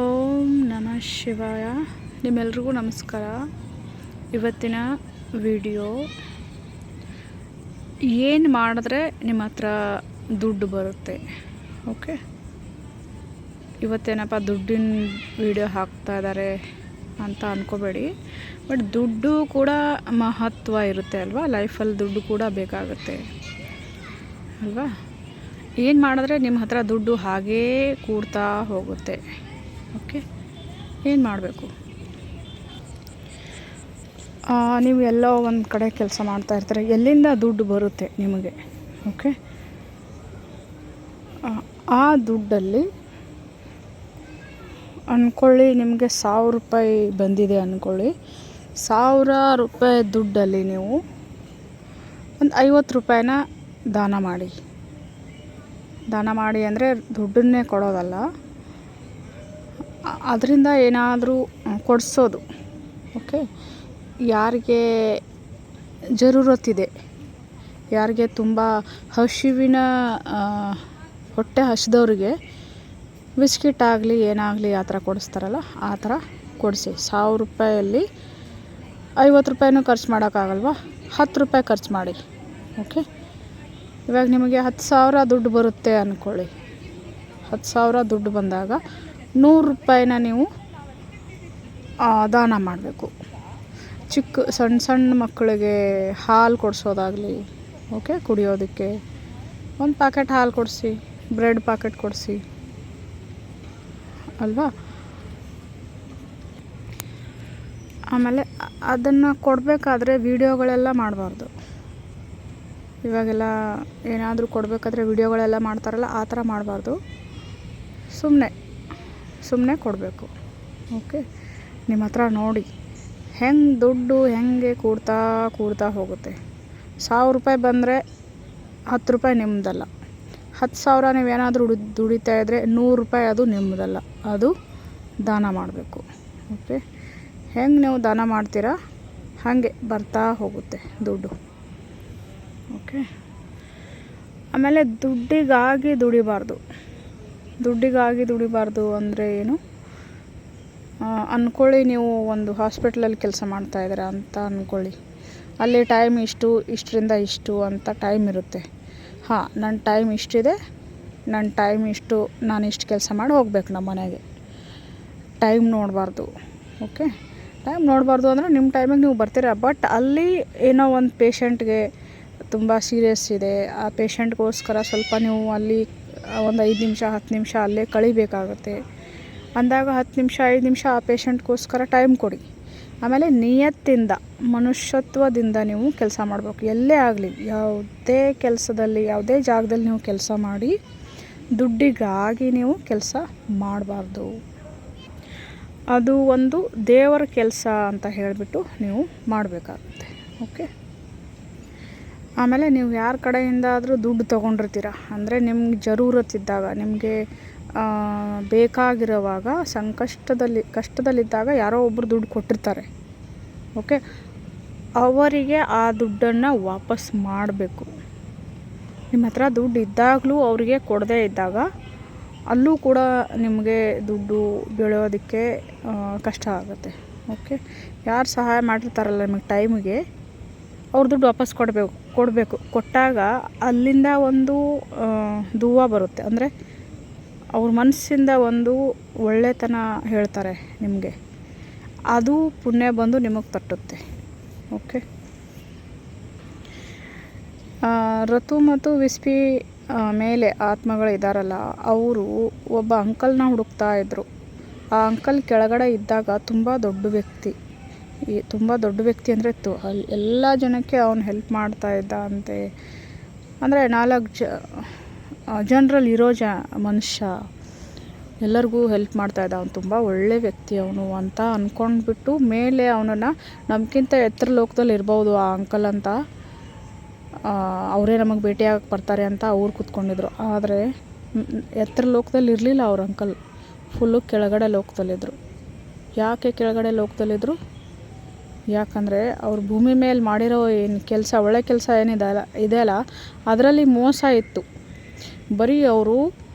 ಓಂ ನಮಃ ಶಿವಾಯ. ನಿಮ್ಮೆಲ್ರಿಗೂ ನಮಸ್ಕಾರ. ಇವತ್ತಿನ ವಿಡಿಯೋ ಏನು ಮಾಡಿದ್ರೆ ನಿಮ್ಮ ಹತ್ರ ದುಡ್ಡು ಬರುತ್ತೆ. ಓಕೆ, ಇವತ್ತೇನಪ್ಪ ದುಡ್ಡಿನ ವಿಡಿಯೋ ಹಾಕ್ತಾ ಇದ್ದಾರೆ ಅಂತ ಅಂದ್ಕೋಬೇಡಿ. ಬಟ್ ದುಡ್ಡು ಕೂಡ ಮಹತ್ವ ಇರುತ್ತೆ ಅಲ್ವಾ, ಲೈಫಲ್ಲಿ ದುಡ್ಡು ಕೂಡ ಬೇಕಾಗುತ್ತೆ ಅಲ್ವಾ. ಏನು ಮಾಡಿದ್ರೆ ನಿಮ್ಮ ಹತ್ರ ದುಡ್ಡು ಹಾಗೇ ಕೂಡ್ತಾ ಹೋಗುತ್ತೆ. ಓಕೆ, ಏನು ಮಾಡಬೇಕು? ನೀವು ಎಲ್ಲೋ ಒಂದು ಕಡೆ ಕೆಲಸ ಮಾಡ್ತಾ ಇರ್ತಾರೆ, ಎಲ್ಲಿಂದ ದುಡ್ಡು ಬರುತ್ತೆ ನಿಮಗೆ? ಓಕೆ, ಆ ದುಡ್ಡಲ್ಲಿ ಅಂದ್ಕೊಳ್ಳಿ ನಿಮಗೆ 1000 ರೂಪಾಯಿ ಬಂದಿದೆ ಅಂದ್ಕೊಳ್ಳಿ. 1000 ರೂಪಾಯಿ ದುಡ್ಡಲ್ಲಿ ನೀವು ಒಂದು 50 ರೂಪಾಯಿನ ದಾನ ಮಾಡಿ. ದಾನ ಮಾಡಿ ಅಂದರೆ ದುಡ್ಡನ್ನೇ ಕೊಡೋದಲ್ಲ, ಅದರಿಂದ ಏನಾದರೂ ಕೊಡಿಸೋದು. ಓಕೆ, ಯಾರಿಗೆ ಜರೂರತ್ತಿದೆ, ಯಾರಿಗೆ ತುಂಬ ಹಸಿವಿನ ಹೊಟ್ಟೆ ಹಸಿದವ್ರಿಗೆ ಬಿಸ್ಕಿಟ್ ಆಗಲಿ ಏನಾಗಲಿ ಆ ಥರ ಕೊಡಿಸ್ತಾರಲ್ಲ, ಆ ಥರ ಕೊಡಿಸಿ. 1000 ರೂಪಾಯಲ್ಲಿ 50 ರೂಪಾಯಿನೂ ಖರ್ಚು ಮಾಡೋಕ್ಕಾಗಲ್ವ, 10 ರೂಪಾಯಿ ಖರ್ಚು ಮಾಡಿ. ಓಕೆ, ಇವಾಗ ನಿಮಗೆ 10,000 ದುಡ್ಡು ಬರುತ್ತೆ ಅಂದ್ಕೊಳ್ಳಿ. 10,000 ದುಡ್ಡು ಬಂದಾಗ 100 ರೂಪಾಯಿನ ನೀವು ದಾನ ಮಾಡಬೇಕು. ಸಣ್ಣ ಸಣ್ಣ ಮಕ್ಕಳಿಗೆ ಹಾಲು ಕೊಡಿಸೋದಾಗಲಿ, ಓಕೆ, ಕುಡಿಯೋದಕ್ಕೆ ಒಂದು ಪ್ಯಾಕೆಟ್ ಹಾಲು ಕೊಡಿಸಿ, ಬ್ರೆಡ್ ಪ್ಯಾಕೆಟ್ ಕೊಡಿಸಿ ಅಲ್ವಾ. ಆಮೇಲೆ ಅದನ್ನು ಕೊಡಬೇಕಾದ್ರೆ ವೀಡಿಯೋಗಳೆಲ್ಲ ಮಾಡಬಾರ್ದು. ಇವಾಗೆಲ್ಲ ಏನಾದರೂ ಕೊಡಬೇಕಾದ್ರೆ ವೀಡಿಯೋಗಳೆಲ್ಲ ಮಾಡ್ತಾರಲ್ಲ, ಆ ಥರ ಮಾಡಬಾರ್ದು. ಸುಮ್ಮನೆ ಕೊಡಬೇಕು. ಓಕೆ, ನಿಮ್ಮ ಹತ್ರ ನೋಡಿ ದುಡ್ಡು ಹೆಂಗೆ ಕೂಡ್ತಾ ಹೋಗುತ್ತೆ. 1000 ರೂಪಾಯಿ ಬಂದರೆ 10 ರೂಪಾಯಿ ನಿಮ್ಮದಲ್ಲ. 10,000 ನೀವೇನಾದರೂ ದುಡಿತಾ ಇದ್ದರೆ 100 ರೂಪಾಯಿ ಅದು ನಿಮ್ಮದಲ್ಲ, ಅದು ದಾನ ಮಾಡಬೇಕು. ಓಕೆ, ಹೆಂಗೆ ನೀವು ದಾನ ಮಾಡ್ತೀರಾ ಹಾಗೆ ಬರ್ತಾ ಹೋಗುತ್ತೆ ದುಡ್ಡು. ಓಕೆ, ಆಮೇಲೆ ದುಡ್ಡಿಗಾಗಿ ದುಡಿಬಾರ್ದು ಅಂದರೆ ಏನು? ಅಂದ್ಕೊಳ್ಳಿ, ನೀವು ಒಂದು ಹಾಸ್ಪಿಟ್ಲಲ್ಲಿ ಕೆಲಸ ಮಾಡ್ತಾಯಿದ್ದೀರಾ ಅಂತ ಅಂದ್ಕೊಳ್ಳಿ. ಅಲ್ಲಿ ಟೈಮ್ ಇಷ್ಟರಿಂದ ಇಷ್ಟು ಅಂತ ಟೈಮ್ ಇರುತ್ತೆ. ನನ್ನ ಟೈಮ್ ಇಷ್ಟಿದೆ, ನಾನು ಇಷ್ಟು ಕೆಲಸ ಮಾಡಿ ಹೋಗ್ಬೇಕು ನಮ್ಮ ಮನೆಗೆ. ಟೈಮ್ ನೋಡಬಾರ್ದು. ಓಕೆ, ಟೈಮ್ ನೋಡಬಾರ್ದು ಅಂದರೆ ನಿಮ್ಮ ಟೈಮಿಗೆ ನೀವು ಬರ್ತೀರಾ. ಬಟ್ ಅಲ್ಲಿ ಏನೋ ಒಂದು ಪೇಷಂಟ್ಗೆ ತುಂಬ ಸೀರಿಯಸ್ ಇದೆ, ಆ ಪೇಷಂಟ್ಗೋಸ್ಕರ ಸ್ವಲ್ಪ ನೀವು ಅಲ್ಲಿ ಒಂದು 5 ನಿಮಿಷ 10 ನಿಮಿಷ ಅಲ್ಲೇ ಕಳಿಬೇಕಾಗುತ್ತೆ ಅಂದಾಗ 10 ನಿಮಿಷ 5 ನಿಮಿಷ ಆ ಪೇಷಂಟ್ಗೋಸ್ಕರ ಟೈಮ್ ಕೊಡಿ. ಆಮೇಲೆ ನಿಯತ್ತಿಂದ, ಮನುಷ್ಯತ್ವದಿಂದ ನೀವು ಕೆಲಸ ಮಾಡಬೇಕು. ಎಲ್ಲೇ ಆಗಲಿ, ಯಾವುದೇ ಕೆಲಸದಲ್ಲಿ, ಯಾವುದೇ ಜಾಗದಲ್ಲಿ ನೀವು ಕೆಲಸ ಮಾಡಿ ದುಡ್ಡಿಗಾಗಿ ನೀವು ಕೆಲಸ ಮಾಡಬಾರ್ದು. ಅದು ಒಂದು ದೇವರ ಕೆಲಸ ಅಂತ ಹೇಳಿಬಿಟ್ಟು ನೀವು ಮಾಡಬೇಕಾಗುತ್ತೆ. ಓಕೆ, ಆಮೇಲೆ ನೀವು ಯಾರ ಕಡೆಯಿಂದಾದರೂ ದುಡ್ಡು ತೊಗೊಂಡಿರ್ತೀರ ಅಂದರೆ ನಿಮ್ಗೆ ಜರೂರತ್ತಿದ್ದಾಗ, ನಿಮಗೆ ಬೇಕಾಗಿರೋವಾಗ, ಕಷ್ಟದಲ್ಲಿದ್ದಾಗ ಯಾರೋ ಒಬ್ಬರು ದುಡ್ಡು ಕೊಟ್ಟಿರ್ತಾರೆ. ಓಕೆ, ಅವರಿಗೆ ಆ ದುಡ್ಡನ್ನು ವಾಪಸ್ ಮಾಡಬೇಕು. ನಿಮ್ಮ ಹತ್ರ ದುಡ್ಡು ಇದ್ದಾಗಲೂ ಅವರಿಗೆ ಕೊಡದೇ ಇದ್ದಾಗ ಅಲ್ಲೂ ಕೂಡ ನಿಮಗೆ ದುಡ್ಡು ಬೆಳೆಯೋದಕ್ಕೆ ಕಷ್ಟ ಆಗುತ್ತೆ. ಓಕೆ, ಯಾರು ಸಹಾಯ ಮಾಡಿರ್ತಾರಲ್ಲ ನಿಮಗೆ ಟೈಮಿಗೆ, ಅವ್ರ ದುಡ್ಡು ವಾಪಸ್ ಕೊಡಬೇಕು. ಕೊಟ್ಟಾಗ ಅಲ್ಲಿಂದ ಒಂದು ದೂವ ಬರುತ್ತೆ, ಅಂದರೆ ಅವ್ರ ಮನಸ್ಸಿಂದ ಒಂದು ಒಳ್ಳೆತನ ಹೇಳ್ತಾರೆ ನಿಮಗೆ, ಅದು ಪುಣ್ಯ ಬಂದು ನಿಮಗೆ ತಟ್ಟುತ್ತೆ. ಓಕೆ, ರತು ಮತ್ತು ವಿಸ್ಪಿ ಮೇಲೆ ಆತ್ಮಗಳು ಇದ್ದಾರಲ್ಲ, ಅವರು ಒಬ್ಬ ಅಂಕಲ್ನ ಹುಡುಕ್ತಾ ಇದ್ದರು. ಆ ಅಂಕಲ್ ಕೆಳಗಡೆ ಇದ್ದಾಗ ತುಂಬ ದೊಡ್ಡ ವ್ಯಕ್ತಿ ಅಂದರೆ ಎಲ್ಲ ಜನಕ್ಕೆ ಅವನು ಹೆಲ್ಪ್ ಮಾಡ್ತಾ ಇದ್ದ ಅಂತೆ. ಅಂದರೆ 4 ಜನರಲ್ಲಿ ಇರೋ ಮನುಷ್ಯ, ಎಲ್ಲರಿಗೂ ಹೆಲ್ಪ್ ಮಾಡ್ತಾ ಇದ್ದ. ಅವನು ತುಂಬ ಒಳ್ಳೆ ವ್ಯಕ್ತಿ ಅವನು ಅಂತ ಅಂದ್ಕೊಂಡ್ಬಿಟ್ಟು ಮೇಲೆ ಅವನನ್ನು ನಮಗಿಂತ ಎತ್ತರ ಲೋಕದಲ್ಲಿ ಇರ್ಬೋದು ಆ ಅಂಕಲ್ ಅಂತ, ಅವರೇ ನಮಗೆ ಭೇಟಿಯಾಗಕ್ಕೆ ಬರ್ತಾರೆ ಅಂತ ಅವ್ರು ಕೂತ್ಕೊಂಡಿದ್ರು. ಆದರೆ ಎತ್ತರ ಲೋಕದಲ್ಲಿ ಇರಲಿಲ್ಲ ಅವ್ರ ಅಂಕಲ್, ಫುಲ್ಲು ಕೆಳಗಡೆ ಲೋಕದಲ್ಲಿದ್ದರು. ಯಾಕೆ ಕೆಳಗಡೆ ಲೋಕದಲ್ಲಿದ್ದರು? ಯಾಕಂದರೆ ಅವ್ರು ಭೂಮಿ ಮೇಲೆ ಮಾಡಿರೋ ಏನು ಕೆಲಸ, ಒಳ್ಳೆ ಕೆಲಸ ಇದೆಯಲ್ಲ ಅದರಲ್ಲಿ ಮೋಸ ಇತ್ತು. ಬರೀ ಅವರು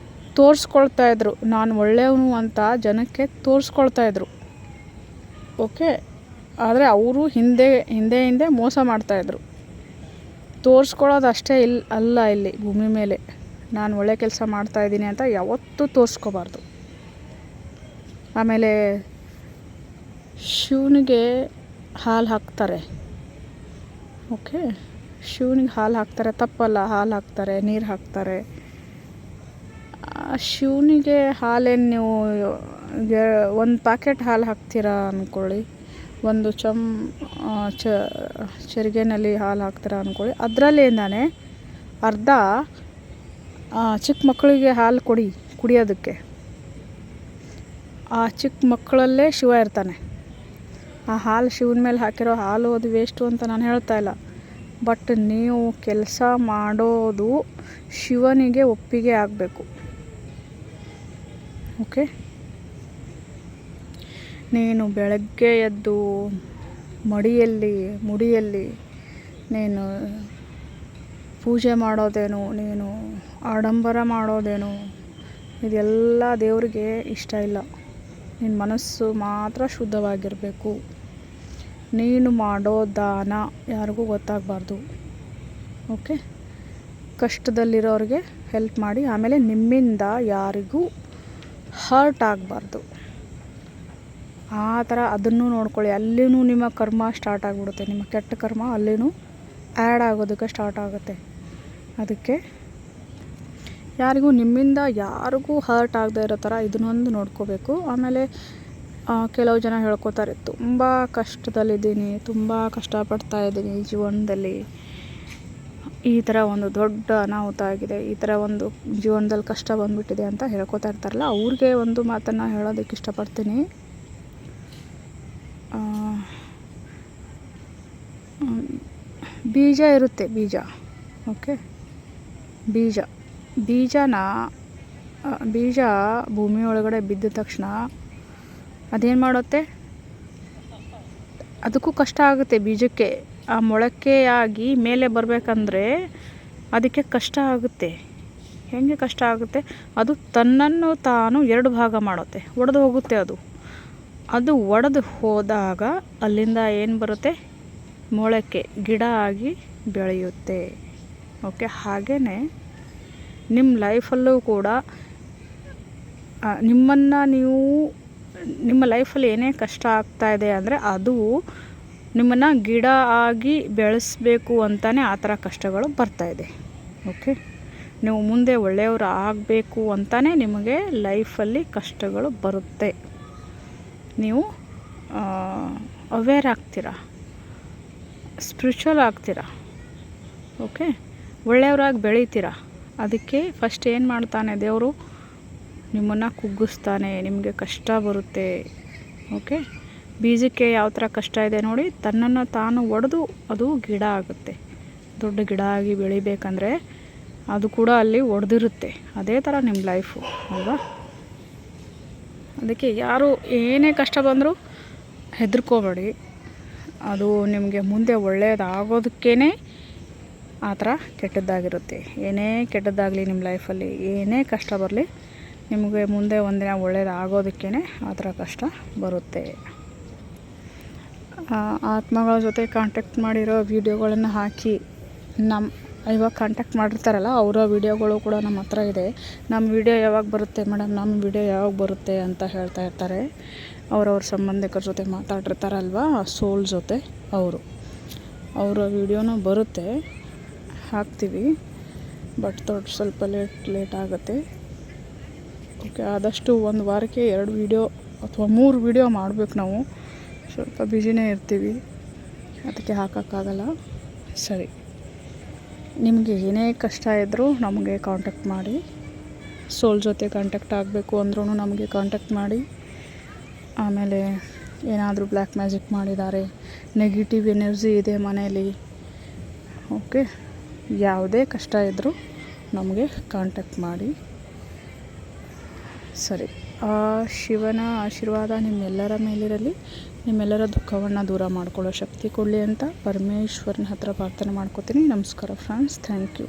ತೋರಿಸ್ಕೊಳ್ತಾಯಿದ್ರು, ನಾನು ಒಳ್ಳೆಯವನು ಅಂತ ಜನಕ್ಕೆ ತೋರಿಸ್ಕೊಳ್ತಾಯಿದ್ರು. ಓಕೆ, ಆದರೆ ಅವರು ಹಿಂದೆ ಮೋಸ ಮಾಡ್ತಾಯಿದ್ರು. ತೋರಿಸ್ಕೊಳ್ಳೋದು ಅಷ್ಟೇ ಅಲ್ಲ ಇಲ್ಲಿ ಭೂಮಿ ಮೇಲೆ. ನಾನು ಒಳ್ಳೆ ಕೆಲಸ ಮಾಡ್ತಾಯಿದ್ದೀನಿ ಅಂತ ಯಾವತ್ತೂ ತೋರಿಸ್ಕೋಬಾರ್ದು. ಆಮೇಲೆ ಶಿವನಿಗೆ ಹಾಲು ಹಾಕ್ತಾರೆ. ಓಕೆ, ಶಿವನಿಗೆ ಹಾಲು ಹಾಕ್ತಾರೆ, ತಪ್ಪಲ್ಲ. ಹಾಲು ಹಾಕ್ತಾರೆ, ನೀರು ಹಾಕ್ತಾರೆ. ಶಿವನಿಗೆ ಹಾಲೇನು ನೀವು ಒಂದು ಪ್ಯಾಕೆಟ್ ಹಾಲು ಹಾಕ್ತೀರಾ ಅಂದ್ಕೊಳ್ಳಿ, ಒಂದು ಚರಿಗೆನಲ್ಲಿ ಹಾಲು ಹಾಕ್ತೀರಾ ಅಂದ್ಕೊಳ್ಳಿ, ಅದರಲ್ಲೇಂದಾನೆ ಅರ್ಧ ಚಿಕ್ಕ ಮಕ್ಕಳಿಗೆ ಹಾಲು ಕುಡಿಯೋದಕ್ಕೆ. ಆ ಚಿಕ್ಕ ಮಕ್ಕಳಲ್ಲೇ ಶಿವ ಇರ್ತಾನೆ. ಆ ಹಾಲು ಶಿವನ ಮೇಲೆ ಹಾಕಿರೋ ಹಾಲು ಅದು ವೇಸ್ಟು ಅಂತ ನಾನು ಹೇಳ್ತಾ ಇಲ್ಲ. ಬಟ್ ನೀವು ಕೆಲಸ ಮಾಡೋದು ಶಿವನಿಗೆ ಒಪ್ಪಿಗೆ ಆಗಬೇಕು. ಓಕೆ, ನೀನು ಬೆಳಗ್ಗೆ ಎದ್ದು ಮುಡಿಯಲ್ಲಿ ನೀನು ಪೂಜೆ ಮಾಡೋದೇನು, ನೀನು ಆಡಂಬರ ಮಾಡೋದೇನು, ಇದೆಲ್ಲ ದೇವರಿಗೆ ಇಷ್ಟ ಇಲ್ಲ. ನಿನ್ನ ಮನಸ್ಸು ಮಾತ್ರ ಶುದ್ಧವಾಗಿರಬೇಕು. ನೀನು ಮಾಡೋ ದಾನ ಯಾರಿಗೂ ಗೊತ್ತಾಗಬಾರ್ದು. ಓಕೆ, ಕಷ್ಟದಲ್ಲಿರೋರಿಗೆ ಹೆಲ್ಪ್ ಮಾಡಿ. ಆಮೇಲೆ ನಿಮ್ಮಿಂದ ಯಾರಿಗೂ ಹರ್ಟ್ ಆಗಬಾರ್ದು. ಆ ಥರ ಅದನ್ನು ನೋಡ್ಕೊಳ್ಳಿ. ಅಲ್ಲಿನೂ ನಿಮ್ಮ ಕರ್ಮ ಸ್ಟಾರ್ಟ್ ಆಗಿಬಿಡುತ್ತೆ. ನಿಮ್ಮ ಕೆಟ್ಟ ಕರ್ಮ ಅಲ್ಲಿನೂ ಆ್ಯಡ್ ಆಗೋದಕ್ಕೆ ಸ್ಟಾರ್ಟ್ ಆಗುತ್ತೆ. ಅದಕ್ಕೆ ನಿಮ್ಮಿಂದ ಯಾರಿಗೂ ಹರ್ಟ್ ಆಗದೆ ಇರೋ ಥರ ಇದನ್ನೊಂದು ನೋಡ್ಕೋಬೇಕು. ಆಮೇಲೆ ಕೆಲವು ಜನ ಹೇಳ್ಕೊತಾರೆ, ತುಂಬ ಕಷ್ಟದಲ್ಲಿದ್ದೀನಿ, ತುಂಬ ಕಷ್ಟಪಡ್ತಾಯಿದ್ದೀನಿ ಜೀವನದಲ್ಲಿ, ಈ ಥರ ಒಂದು ದೊಡ್ಡ ಅನಾಹುತ ಆಗಿದೆ, ಈ ಥರ ಒಂದು ಜೀವನದಲ್ಲಿ ಕಷ್ಟ ಬಂದುಬಿಟ್ಟಿದೆ ಅಂತ ಹೇಳ್ಕೊತಾ ಇರ್ತಾರಲ್ಲ, ಅವ್ರಿಗೆ ಒಂದು ಮಾತನ್ನು ಹೇಳೋದಕ್ಕೆ ಇಷ್ಟಪಡ್ತೀನಿ. ಬೀಜ ಇರುತ್ತೆ, ಓಕೆ, ಬೀಜ ಭೂಮಿ ಒಳಗಡೆ ಬಿದ್ದ ತಕ್ಷಣ ಅದೇನು ಮಾಡುತ್ತೆ, ಅದಕ್ಕೂ ಕಷ್ಟ ಆಗುತ್ತೆ. ಬೀಜಕ್ಕೆ ಆ ಮೊಳಕೆಯಾಗಿ ಮೇಲೆ ಬರಬೇಕಂದ್ರೆ ಅದಕ್ಕೆ ಕಷ್ಟ ಆಗುತ್ತೆ. ಹೇಗೆ ಕಷ್ಟ ಆಗುತ್ತೆ? ಅದು ತನ್ನನ್ನು ತಾನು 2 ಭಾಗ ಮಾಡುತ್ತೆ, ಒಡೆದು ಹೋಗುತ್ತೆ. ಅದು ಒಡೆದು ಹೋದಾಗ ಅಲ್ಲಿಂದ ಏನು ಬರುತ್ತೆ? ಮೊಳಕೆ ಗಿಡ ಆಗಿ ಬೆಳೆಯುತ್ತೆ. ಓಕೆ, ಹಾಗೆಯೇ ನಿಮ್ಮ ಲೈಫಲ್ಲೂ ಕೂಡ ನಿಮ್ಮ ಲೈಫಲ್ಲಿ ಏನೇ ಕಷ್ಟ ಆಗ್ತಾಯಿದೆ ಅಂದರೆ ಅದು ನಿಮ್ಮನ್ನು ಗಿಡ ಆಗಿ ಬೆಳೆಸಬೇಕು ಅಂತಲೇ ಆ ಥರ ಕಷ್ಟಗಳು ಬರ್ತಾಯಿದೆ. ಓಕೆ, ನೀವು ಮುಂದೆ ಒಳ್ಳೆಯವರು ಆಗಬೇಕು ಅಂತಲೇ ನಿಮಗೆ ಲೈಫಲ್ಲಿ ಕಷ್ಟಗಳು ಬರುತ್ತೆ. ನೀವು ಅವೇರ್ ಆಗ್ತೀರಾ, ಸ್ಪಿರಿಚುವಲ್ ಆಗ್ತೀರಾ. ಓಕೆ, ಒಳ್ಳೆಯವರಾಗಿ ಬೆಳೀತೀರಾ. ಅದಕ್ಕೆ ಫಸ್ಟ್ ಏನು ಮಾಡ್ತಾನೆ ದೇವರು? ನಿಮ್ಮನ್ನು ಕುಗ್ಗಿಸ್ತಾನೆ, ನಿಮಗೆ ಕಷ್ಟ ಬರುತ್ತೆ. ಓಕೆ, ಬೀಜಕ್ಕೆ ಯಾವ ಥರ ಕಷ್ಟ ಇದೆ ನೋಡಿ, ತನ್ನನ್ನು ತಾನು ಒಡೆದು ಅದು ಗಿಡ ಆಗುತ್ತೆ. ದೊಡ್ಡ ಗಿಡ ಆಗಿ ಬೆಳಿಬೇಕಂದ್ರೆ ಅದು ಕೂಡ ಅಲ್ಲಿ ಒಡೆದಿರುತ್ತೆ. ಅದೇ ಥರ ನಿಮ್ಮ ಲೈಫು ಅಲ್ವಾ? ಅದಕ್ಕೆ ಯಾರು ಏನೇ ಕಷ್ಟ ಬಂದರೂ ಹೆದರ್ಕೋಬೇಡಿ. ಅದು ನಿಮಗೆ ಮುಂದೆ ಒಳ್ಳೆಯದಾಗೋದಕ್ಕೇ ಆ ಥರ ಕೆಟ್ಟದ್ದಾಗಿರುತ್ತೆ. ಏನೇ ಕೆಟ್ಟದ್ದಾಗಲಿ ನಿಮ್ಮ ಲೈಫಲ್ಲಿ, ಏನೇ ಕಷ್ಟ ಬರಲಿ, ನಿಮಗೆ ಮುಂದೆ ಒಂದಿನ ಒಳ್ಳೆಯದಾಗೋದಕ್ಕೇ ಆ ಥರ ಕಷ್ಟ ಬರುತ್ತೆ. ಆತ್ಮಗಳ ಜೊತೆ ಕಾಂಟ್ಯಾಕ್ಟ್ ಮಾಡಿರೋ ವೀಡಿಯೋಗಳನ್ನು ಹಾಕಿ ಇವಾಗ ಕಾಂಟ್ಯಾಕ್ಟ್ ಮಾಡಿರ್ತಾರಲ್ಲ, ಅವರ ವೀಡಿಯೋಗಳು ಕೂಡ ನಮ್ಮ ಹತ್ರ ಇದೆ. ನಮ್ಮ ವೀಡಿಯೋ ಯಾವಾಗ ಬರುತ್ತೆ ಮೇಡಮ್, ನಮ್ಮ ವೀಡಿಯೋ ಯಾವಾಗ ಬರುತ್ತೆ ಅಂತ ಹೇಳ್ತಾ ಇರ್ತಾರೆ. ಅವರವ್ರ ಸಂಬಂಧಿಕರ ಜೊತೆ ಮಾತಾಡಿರ್ತಾರಲ್ವ, ಸೋಲ್ ಜೊತೆ, ಅವರ ವೀಡಿಯೋನೂ ಬರುತ್ತೆ, ಹಾಕ್ತೀವಿ. ಬಟ್ ಸ್ವಲ್ಪ ಲೇಟ್ ಆಗುತ್ತೆ. ಓಕೆ, ಆದಷ್ಟು ಒಂದು ವಾರಕ್ಕೆ 2 ವೀಡಿಯೋ ಅಥವಾ 3 ವೀಡಿಯೋ ಮಾಡಬೇಕು ನಾವು. ಸ್ವಲ್ಪ ಬ್ಯುಸಿನೇ ಇರ್ತೀವಿ, ಅದಕ್ಕೆ ಹಾಕೋಕ್ಕಾಗಲ್ಲ. ಸರಿ, ನಿಮಗೆ ಏನೇ ಕಷ್ಟ ಇದ್ದರೂ ನಮಗೆ ಕಾಂಟ್ಯಾಕ್ಟ್ ಮಾಡಿ. ಸೋಲ್ ಜೊತೆ ಕಾಂಟ್ಯಾಕ್ಟ್ ಆಗಬೇಕು ಅಂದ್ರೂ ನಮಗೆ ಕಾಂಟ್ಯಾಕ್ಟ್ ಮಾಡಿ. ಆಮೇಲೆ ಏನಾದರೂ ಬ್ಲ್ಯಾಕ್ ಮ್ಯಾಜಿಕ್ ಮಾಡಿದ್ದಾರೆ, ನೆಗೆಟಿವ್ ಎನರ್ಜಿ ಇದೆ ಮನೆಯಲ್ಲಿ, ಓಕೆ, ಯಾವುದೇ ಕಷ್ಟ ಇದ್ದರೂ ನಮಗೆ ಕಾಂಟ್ಯಾಕ್ಟ್ ಮಾಡಿ. ಸರಿ, ಆ ಶಿವನ ಆಶೀರ್ವಾದ ನಿಮ್ಮೆಲ್ಲರ ಮೇಲಿರಲಿ. ನಿಮ್ಮೆಲ್ಲರ ದುಃಖವನ್ನು ದೂರ ಮಾಡಿಕೊಳ್ಳೋ ಶಕ್ತಿ ಕೊಡಲಿ ಅಂತ ಪರಮೇಶ್ವರನ ಹತ್ರ ಪ್ರಾರ್ಥನೆ ಮಾಡ್ಕೋತೀನಿ. ನಮಸ್ಕಾರ ಫ್ರೆಂಡ್ಸ್, ಥ್ಯಾಂಕ್ ಯು.